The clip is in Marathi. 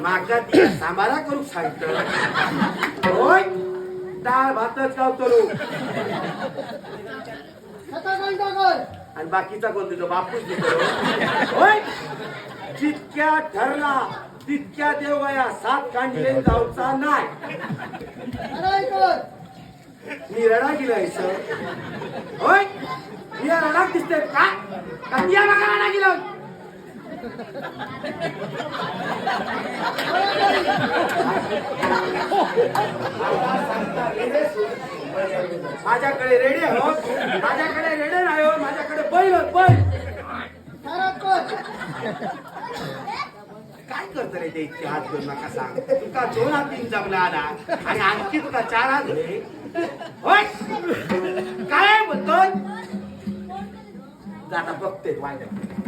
माका ती सांबारा करू सांगत होय डाळ भातच गावतलो आणि बाकीचा कोण तुझा बापूच देतो होय जितक्या ठरला तितक्या देवया सात कांडले जाऊचा नाही मी रडा गेलोय सर होय मी रडा दिसतोय का या बघा रडा गेलो माझ्याकडे रेडे हो माझ्याकडे रेडे नाही हो माझ्याकडे बैल हो बैल काय करत रे ते इतके हात घेऊन नका सांग तुका 2 हात 3 जमला आला आणि आणखी तुका 4 हात होते होय काय म्हणतोय आता बघते वाईट